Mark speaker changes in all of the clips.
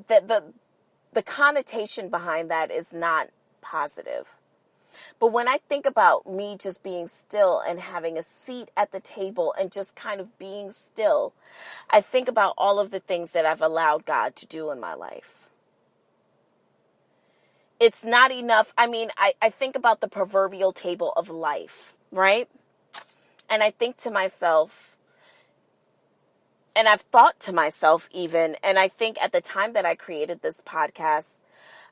Speaker 1: the connotation behind that is not positive. But when I think about me just being still and having a seat at the table and just kind of being still, I think about all of the things that I've allowed God to do in my life. It's not enough. I mean, I think about the proverbial table of life, right? And I think to myself, and I've thought to myself even, and I think at the time that I created this podcast,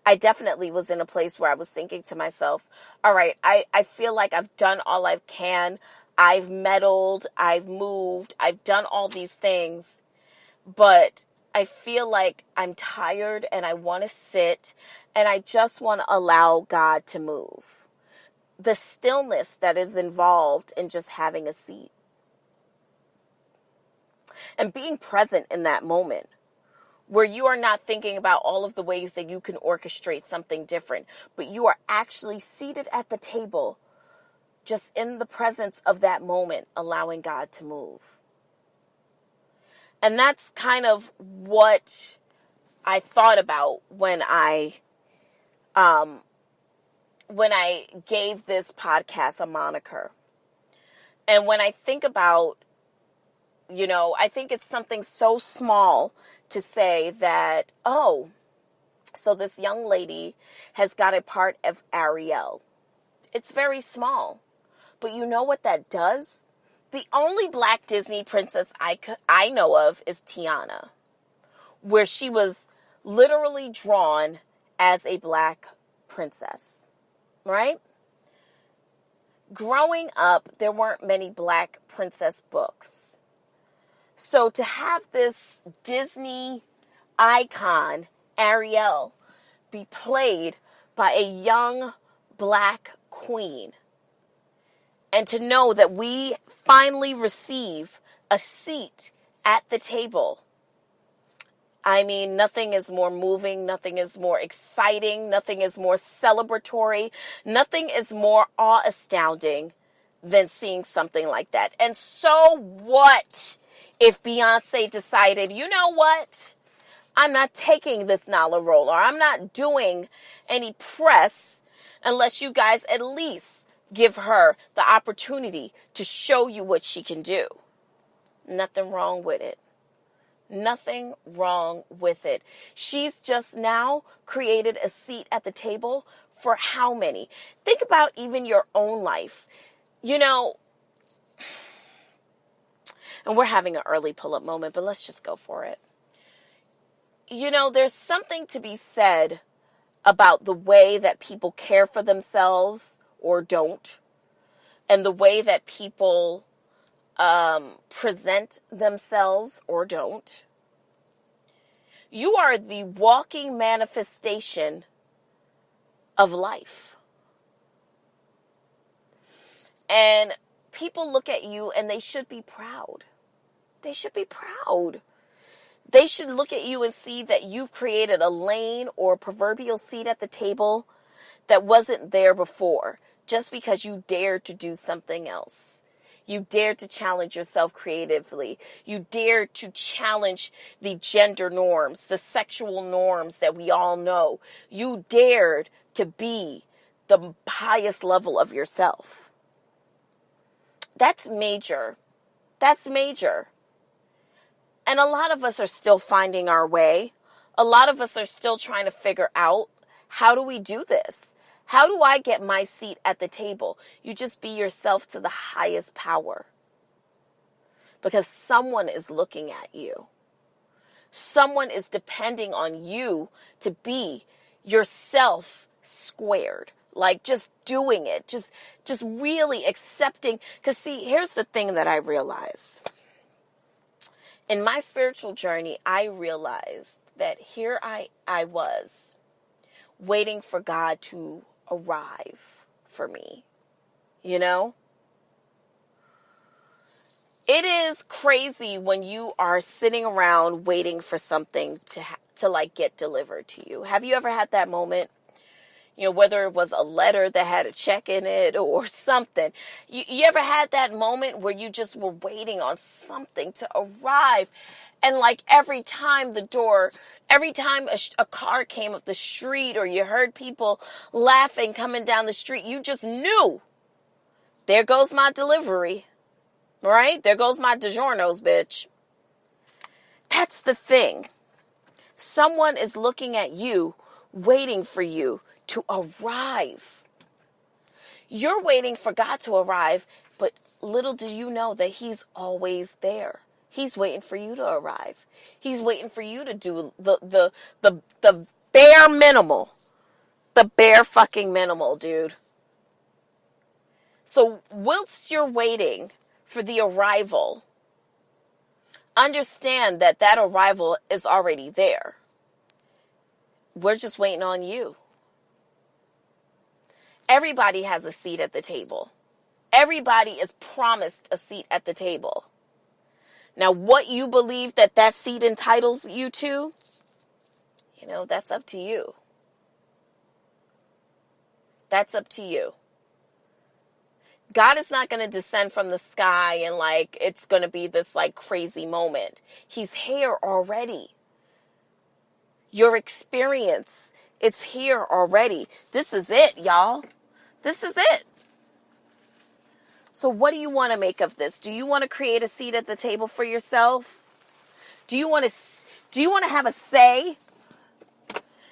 Speaker 1: I definitely was in a place where I was thinking to myself, all right, I feel like I've done all I can. I've meddled, I've moved, I've done all these things, but I feel like I'm tired and I want to sit and I just want to allow God to move. The stillness that is involved in just having a seat and being present in that moment, where you are not thinking about all of the ways that you can orchestrate something different, but you are actually seated at the table, just in the presence of that moment, allowing God to move. And that's kind of what I thought about when I gave this podcast a moniker. And when I think about, I think it's something so small to say that, oh, so this young lady has got a part of Ariel. It's very small. But you know what that does? The only Black Disney princess I know of is Tiana, where she was literally drawn as a Black princess, right? Growing up, there weren't many Black princess books. So to have this Disney icon, Ariel, be played by a young Black queen, and to know that we finally receive a seat at the table, I mean, nothing is more moving, nothing is more exciting, nothing is more celebratory, nothing is more awe-astounding than seeing something like that. And so what if Beyonce decided, you know what? I'm not taking this Nala role, or I'm not doing any press unless you guys at least give her the opportunity to show you what she can do. Nothing wrong with it. Nothing wrong with it. She's just now created a seat at the table for how many? Think about even your own life. And we're having an early pull-up moment, but let's just go for it. There's something to be said about the way that people care for themselves or don't, and the way that people present themselves or don't. You are the walking manifestation of life. And people look at you and they should be proud. They should be proud. They should look at you and see that you've created a lane or proverbial seat at the table that wasn't there before, just because you dared to do something else. You dared to challenge yourself creatively. You dared to challenge the gender norms, the sexual norms that we all know. You dared to be the highest level of yourself. That's major. That's major. And a lot of us are still finding our way. A lot of us are still trying to figure out, how do we do this? How do I get my seat at the table? You just be yourself to the highest power. Because someone is looking at you. Someone is depending on you to be yourself squared. Like just doing it. Just really accepting. Because see, here's the thing that I realize. In my spiritual journey, I realized that here I was waiting for God to arrive for me. It is crazy when you are sitting around waiting for something to like get delivered to you. Have you ever had that moment? Whether it was a letter that had a check in it or something. You ever had that moment where you just were waiting on something to arrive And like every time a car came up the street or you heard people laughing coming down the street, you just knew, there goes my delivery, right? There goes my DiGiorno's, bitch. That's the thing. Someone is looking at you, waiting for you to arrive. You're waiting for God to arrive, but little do you know that he's always there. He's waiting for you to arrive. He's waiting for you to do the bare minimal. The bare fucking minimal, dude. So whilst you're waiting for the arrival, understand that arrival is already there. We're just waiting on you. Everybody has a seat at the table. Everybody is promised a seat at the table. Now, what you believe that seat entitles you to, that's up to you. That's up to you. God is not going to descend from the sky and it's going to be this crazy moment. He's here already. Your experience, it's here already. This is it, y'all. This is it. So what do you want to make of this? Do you want to create a seat at the table for yourself? Do you want to have a say?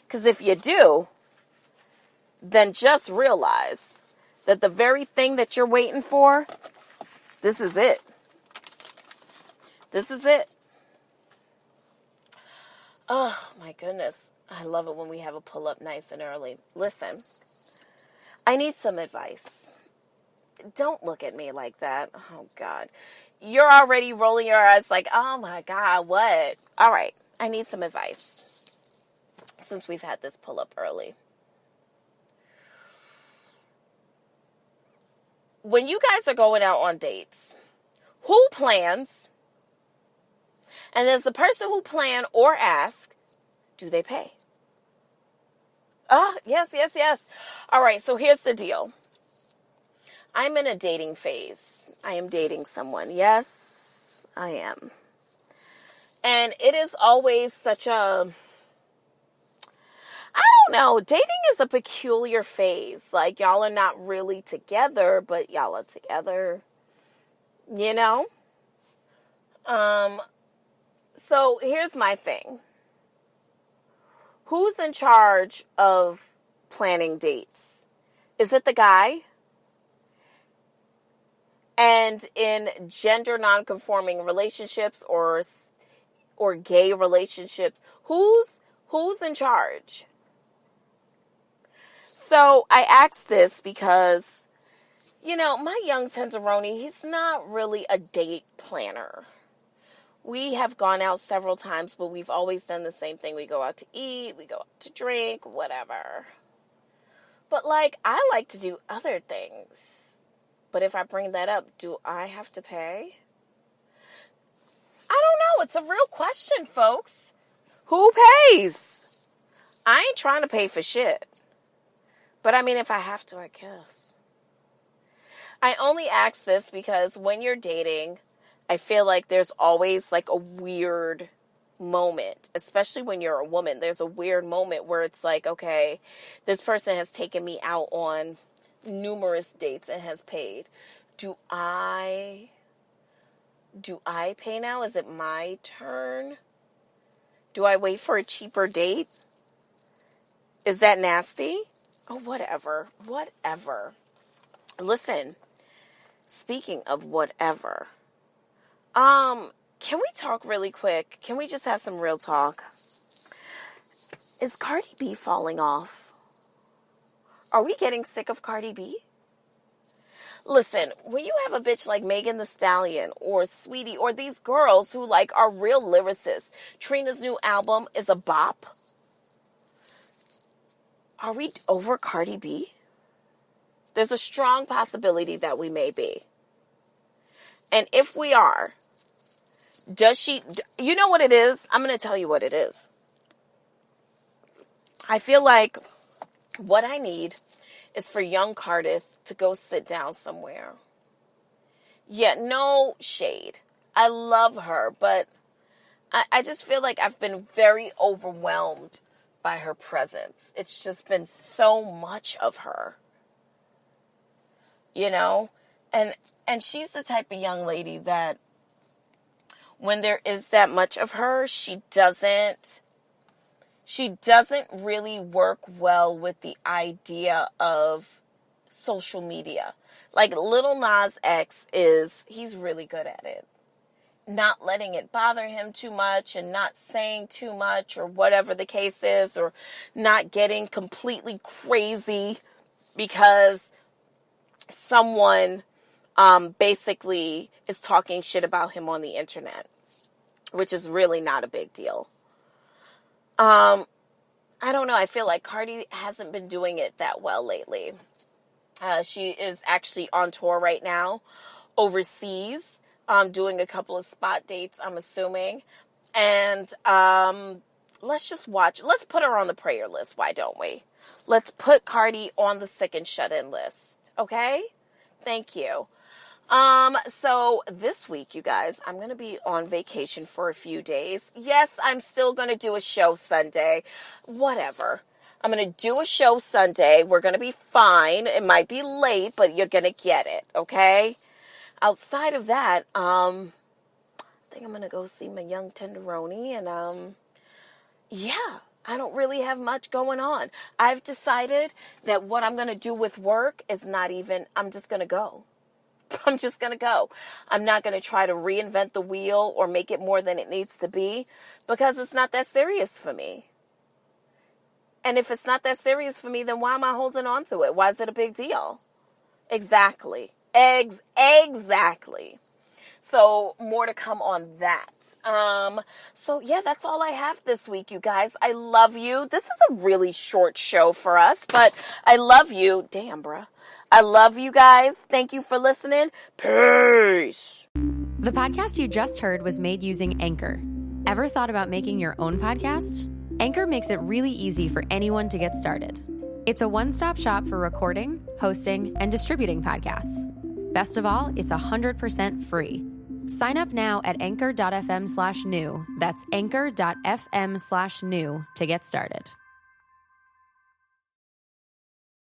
Speaker 1: Because if you do, then just realize that the very thing that you're waiting for, this is it. This is it. Oh, my goodness. I love it when we have a pull-up nice and early. Listen, I need some advice. Don't look at me like that. Oh, God. You're already rolling your eyes like, oh, my God, what? All right. I need some advice since we've had this pull-up early. When you guys are going out on dates, who plans? And there's the person who plan or ask, do they pay? Yes. All right, so here's the deal. I'm in a dating phase. I am dating someone. Yes, I am. And it is always such a, I don't know, dating is a peculiar phase. Y'all are not really together, but y'all are together, So here's my thing. Who's in charge of planning dates? Is it the guy? And in gender non-conforming relationships or gay relationships, who's in charge? So I asked this because, my young tenderoni, he's not really a date planner. We have gone out several times, but we've always done the same thing. We go out to eat, we go out to drink, whatever. But I like to do other things. But if I bring that up, do I have to pay? I don't know. It's a real question, folks. Who pays? I ain't trying to pay for shit. But if I have to, I guess. I only ask this because when you're dating, I feel like there's always a weird moment, especially when you're a woman. There's a weird moment where it's okay, this person has taken me out on numerous dates and has paid. Do I pay now? Is it my turn? Do I wait for a cheaper date? Is that nasty? Oh, whatever. Listen, speaking of whatever, can we talk really quick? Can we just have some real talk? Is Cardi B falling off? Are we getting sick of Cardi B? Listen, when you have a bitch like Megan Thee Stallion or Sweetie or these girls who are real lyricists, Trina's new album is a bop. Are we over Cardi B? There's a strong possibility that we may be. And if we are, does she, you know what it is? I'm going to tell you what it is. I feel like what I need is for young Cardiff to go sit down somewhere. Yeah, no shade. I love her, but I just feel like I've been very overwhelmed by her presence. It's just been so much of her, you know? And she's the type of young lady that when there is that much of her, she doesn't really work well with the idea of social media. Like Little Nas X he's really good at it. Not letting it bother him too much and not saying too much or whatever the case is, or not getting completely crazy because someone basically is talking shit about him on the internet, which is really not a big deal. I don't know. I feel like Cardi hasn't been doing it that well lately. She is actually on tour right now overseas, doing a couple of spot dates, I'm assuming. And let's just watch. Let's put her on the prayer list. Why don't we? Let's put Cardi on the sick and shut-in list. Okay? Thank you. So this week, you guys, I'm going to be on vacation for a few days. Yes, I'm still going to do a show Sunday. Whatever. I'm going to do a show Sunday. We're going to be fine. It might be late, but you're going to get it. Okay? Outside of that, I think I'm going to go see my young tenderoni, and, yeah, I don't really have much going on. I've decided that what I'm going to do with work is I'm just going to go. I'm just going to go. I'm not going to try to reinvent the wheel or make it more than it needs to be, because it's not that serious for me. And if it's not that serious for me, then why am I holding on to it? Why is it a big deal? Exactly. Exactly. So more to come on that. So yeah, that's all I have this week, you guys. I love you. This is a really short show for us, but I love you. Damn, bruh. I love you guys. Thank you for listening. Peace.
Speaker 2: The podcast you just heard was made using Anchor. Ever thought about making your own podcast? Anchor makes it really easy for anyone to get started. It's a one-stop shop for recording, hosting, and distributing podcasts. Best of all, it's 100% free. Sign up now at anchor.fm/new. That's anchor.fm/new to get started.